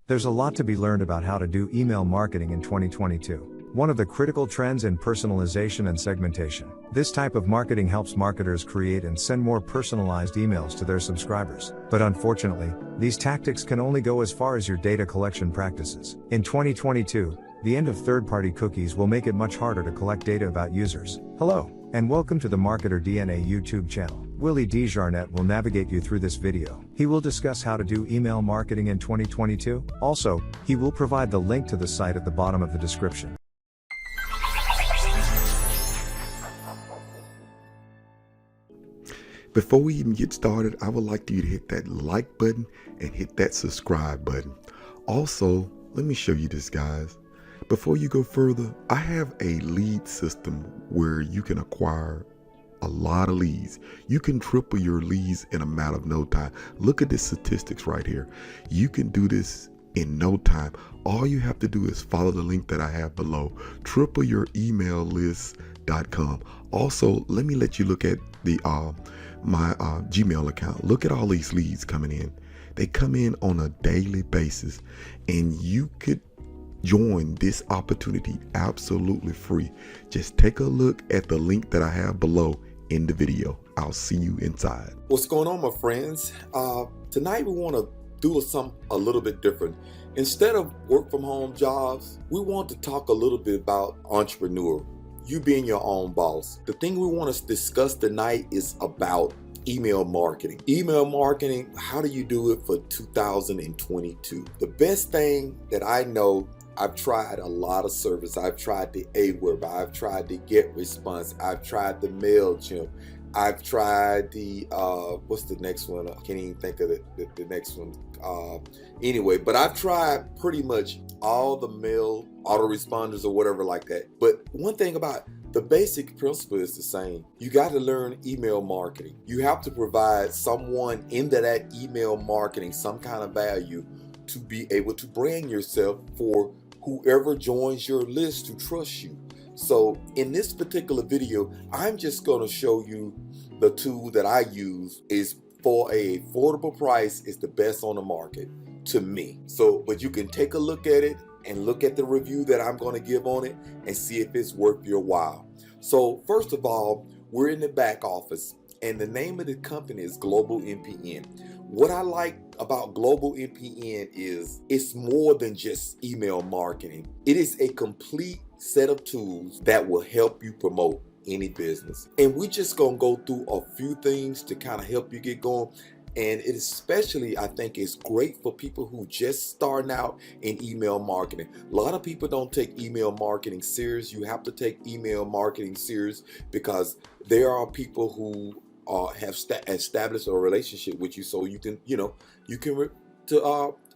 There's a lot to be learned about how to do email marketing in 2022. One of the critical trends in personalization and segmentation. This type of marketing helps marketers create and send more personalized emails to their subscribers. But unfortunately, these tactics can only go as far as your data collection practices. In 2022, the end of third-party cookies will make it much harder to collect data about users. Hello, and welcome to the Marketer DNA YouTube channel. Willie Desjarnet will navigate you through this video. He will discuss how to do email marketing in 2022. Also, he will provide the link to the site at the bottom of the description. Before we even get started, I would like you to hit that like button and hit that subscribe button. Also, let me show you this, guys. Before you go further, I have a lead system where you can acquire a lot of leads. You can triple your leads in a matter of no time. Look at the statistics right here. You can do this in no time. All you have to do is follow the link that I have below, tripleyouremaillist.com. Also, let me let you look at the my Gmail account. Look at all these leads coming in. They come in on a daily basis, and you could join this opportunity absolutely free. Just take a look at the link that I have below in the video. I'll see you inside. What's going on, my friends? Tonight we want to do something a little bit different. Instead of work from home jobs, we want to talk a little bit about entrepreneur, you being your own boss. The thing we want to discuss tonight is about email marketing. Email marketing, how do you do it for 2022? The best thing that I know, I've tried a lot of service. I've tried the AWeber, I've tried the GetResponse, I've tried the MailChimp, I've tried the, what's the next one? I can't even think of the next one. Anyway, but I've tried pretty much all the mail autoresponders or whatever like that. But one thing about the basic principle is the same. You got to learn email marketing. You have to provide someone in that email marketing some kind of value to be able to brand yourself for whoever joins your list to trust you. So in this particular video, I'm just going to show you the tool that I use is for a affordable price, is the best on the market to me. So, but you can take a look at it and look at the review that I'm going to give on it and see if it's worth your while. So first of all, we're in the back office and the name of the company is GlobalNPN. What I like about GlobalNPN is it's more than just email marketing. It is a complete set of tools that will help you promote any business. And we're just gonna go through a few things to kind of help you get going. And it especially, I think, is great for people who just starting out in email marketing. A lot of people don't take email marketing serious. You have to take email marketing serious because there are people who have established a relationship with you, so you can,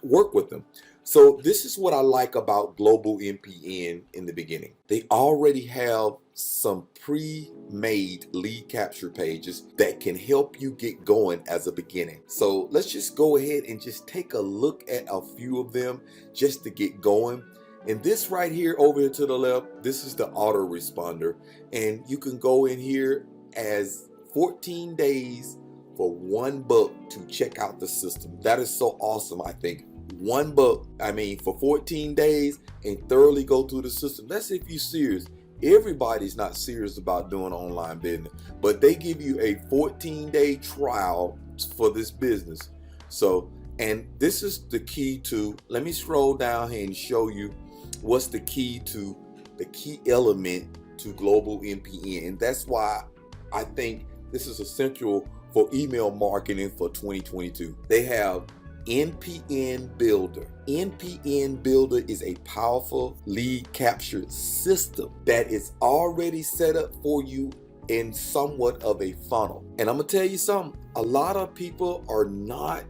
work with them. So this is what I like about GlobalNPN in the beginning. They already have some pre-made lead capture pages that can help you get going as a beginning. So let's just go ahead and just take a look at a few of them just to get going. And this right here over here to the left, this is the autoresponder. And you can go in here as 14 days for $1 to check out the system. That is so awesome, I think. $1, I mean, for 14 days and thoroughly go through the system. That's if you're serious. Everybody's not serious about doing online business, but they give you a 14-day trial for this business. So, and this is the key to, let me scroll down here and show you what's the key element to GlobalNPN. And that's why I think this is essential for email marketing for 2022. They have NPN Builder. NPN Builder is a powerful lead capture system that is already set up for you in somewhat of a funnel. And I'm gonna tell you something, a lot of people are not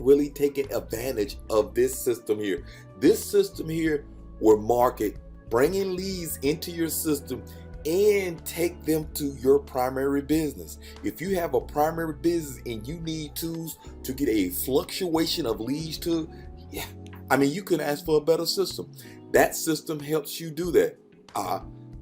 really taking advantage of this system here. This system here will market bringing leads into your system and take them to your primary business. If you have a primary business and you need tools to get a fluctuation of leads to, I mean, you can ask for a better system. That system helps you do that.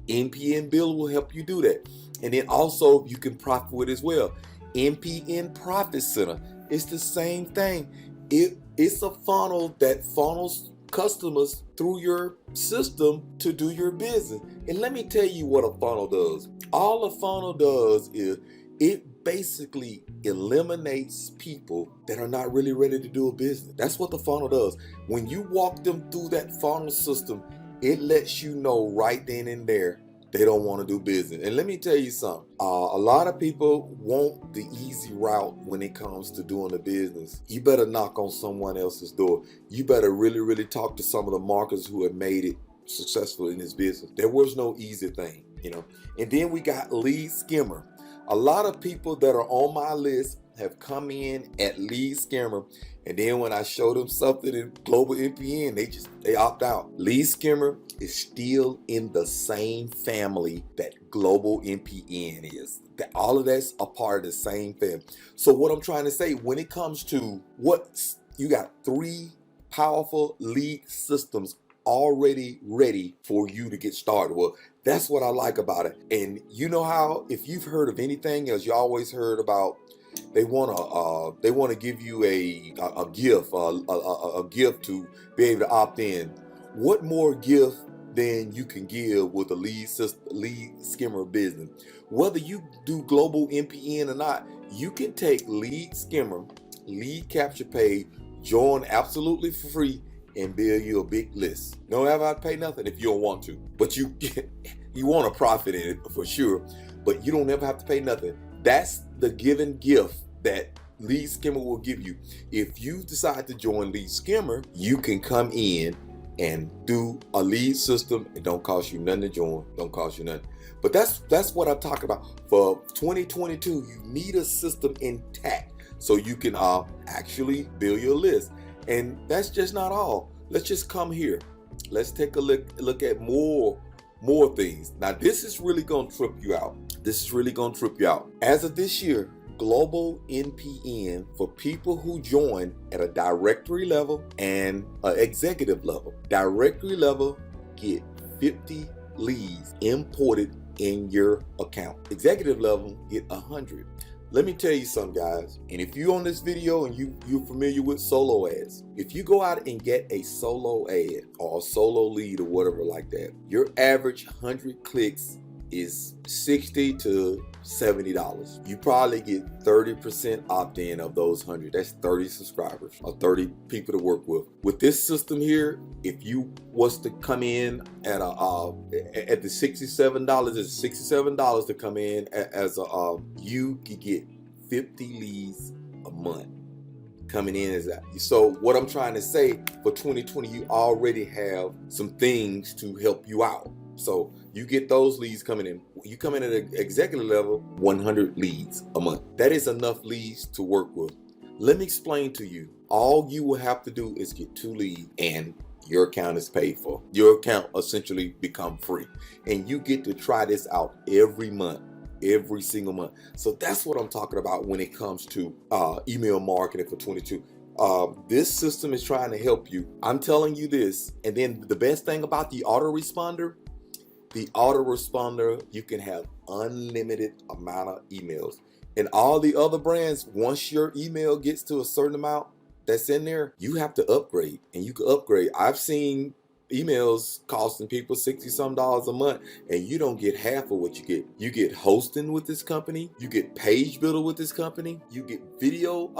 NPN Builder will help you do that. And then also you can profit with it as well. NPN Profit Center, it's the same thing. It It's a funnel that funnels customers through your system to do your business. And let me tell you what a funnel does. All a funnel does is it basically eliminates people that are not really ready to do a business. That's what the funnel does. When you walk them through that funnel system, it lets you know right then and there they don't want to do business. And let me tell you something. A lot of people want the easy route when it comes to doing a business. You better knock on someone else's door. You better really talk to some of the marketers who have made it successful in this business. There was no easy thing, you know. And then we got lead skimmer. A lot of people that are on my list have come in at lead skimmer, and then when I show them something in GlobalNPN, they opt out. Lead skimmer is still in the same family that GlobalNPN is. All of that's a part of the same family. So what I'm trying to say, when it comes to you got 3 powerful lead systems already ready for you to get started. Well, that's what I like about it. And you know how, if you've heard of anything else, you always heard about they want to give you a gift, a gift to be able to opt in. What more gift than you can give with a lead skimmer business? Whether you do GlobalNPN or not, you can take lead skimmer, lead capture page, join absolutely for free, and build you a big list. Don't have to pay nothing if you don't want to, but you want to profit in it for sure, but you don't ever have to pay nothing. That's the given gift that lead skimmer will give you. If you decide to join lead skimmer, you can come in and do a lead system. It don't cost you nothing to join, don't cost you nothing. But that's what I'm talking about. For 2022, you need a system intact so you can actually build your list. And that's just not all. Let's just come here. Let's take a look at more things. Now, this is really going to trip you out. This is really going to trip you out. As of this year, GlobalNPN, for people who join at a directory level and an executive level. Directory level, get 50 leads imported in your account. Executive level, get 100. Let me tell you something, guys, and if you're on this video and you're familiar with solo ads, if you go out and get a solo ad or a solo lead or whatever like that, your average 100 clicks is $60 to $70. You probably get 30% opt-in of those 100. That's 30 subscribers or 30 people to work with. With this system here, if you was to come in at the $67, it's $67 to come in as you could get 50 leads a month coming in as that. So what I'm trying to say, for 2020, you already have some things to help you out. So you get those leads coming in. You come in at an executive level, 100 leads a month. That is enough leads to work with. Let me explain to you. All you will have to do is get 2 leads and your account is paid for. Your account essentially become free. And you get to try this out every month, every single month. So that's what I'm talking about when it comes to email marketing for 22. This system is trying to help you. I'm telling you this. And then the best thing about the autoresponder, you can have unlimited amount of emails. And all the other brands, once your email gets to a certain amount that's in there, you have to upgrade, and you can upgrade. I've seen emails costing people $60-some a month, and you don't get half of what you get. You get hosting with this company, you get page builder with this company, you get video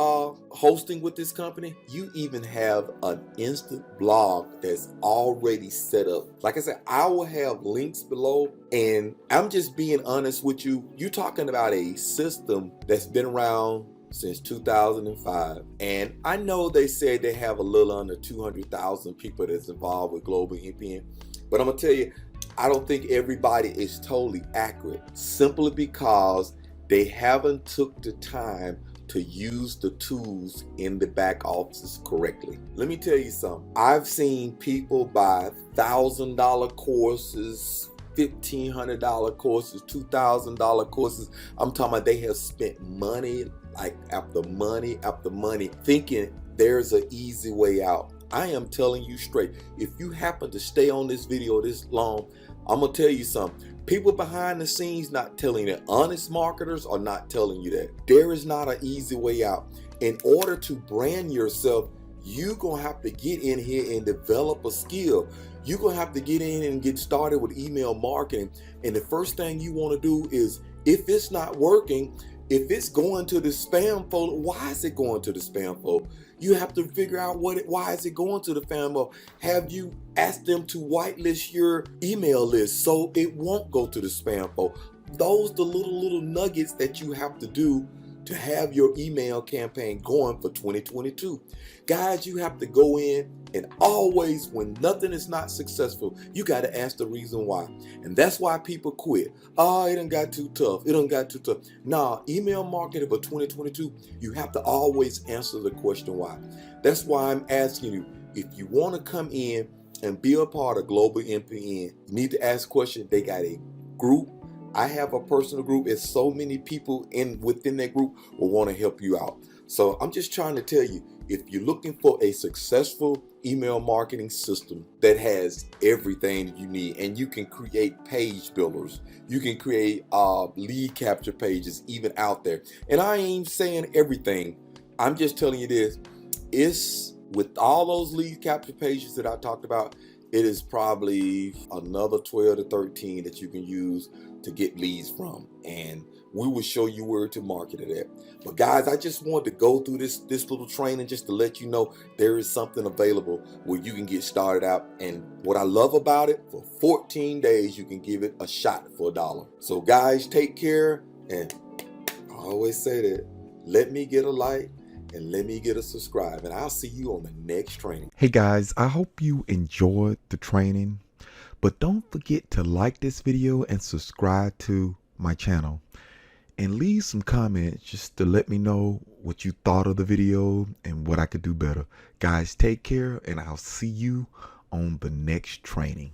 hosting with this company, you even have an instant blog that's already set up. Like I said, I will have links below, and I'm just being honest with you. You're talking about a system that's been around since 2005, and I know they said they have a little under 200,000 people that's involved with GlobalNPN, but I'm gonna tell you, I don't think everybody is totally accurate, simply because they haven't took the time to use the tools in the back office correctly. Let me tell you something. I've seen people buy $1,000 courses, $1,500 courses, $2,000 courses. I'm talking about they have spent money, like after money after money, thinking there's an easy way out. I am telling you straight, if you happen to stay on this video this long, I'm gonna tell you something. People behind the scenes not telling you that. Honest marketers are not telling you that. There is not an easy way out. In order to brand yourself, you're going to have to get in here and develop a skill. You're going to have to get in and get started with email marketing. And the first thing you want to do is, if it's not working, if it's going to the spam folder, why is it going to the spam folder? You have to figure out why is it going to the spam folder. Have you asked them to whitelist your email list so it won't go to the spam folder? Those the little nuggets that you have to do to have your email campaign going for 2022. Guys, you have to go in and always, when nothing is not successful, you got to ask the reason why. And that's why people quit. Oh, it done got too tough. It done got too tough. Nah, email marketing for 2022, you have to always answer the question why. That's why I'm asking you, if you want to come in and be a part of GlobalNPN, you need to ask questions. They got a group. I have a personal group. It's so many people within that group will want to help you out. So I'm just trying to tell you, if you're looking for a successful email marketing system that has everything that you need, and you can create page builders, you can create lead capture pages even out there. And I ain't saying everything. I'm just telling you this. It's with all those lead capture pages that I talked about, it is probably another 12 to 13 that you can use to get leads from, and we will show you where to market it at. But guys, I just wanted to go through this little training just to let you know there is something available where you can get started out. And what I love about it, for 14 days you can give it a shot for $1. So guys, take care, and I always say that, let me get a like and let me get a subscribe, and I'll see you on the next training. Hey guys, I hope you enjoyed the training, but don't forget to like this video and subscribe to my channel, and leave some comments just to let me know what you thought of the video and what I could do better. Guys, take care, and I'll see you on the next training.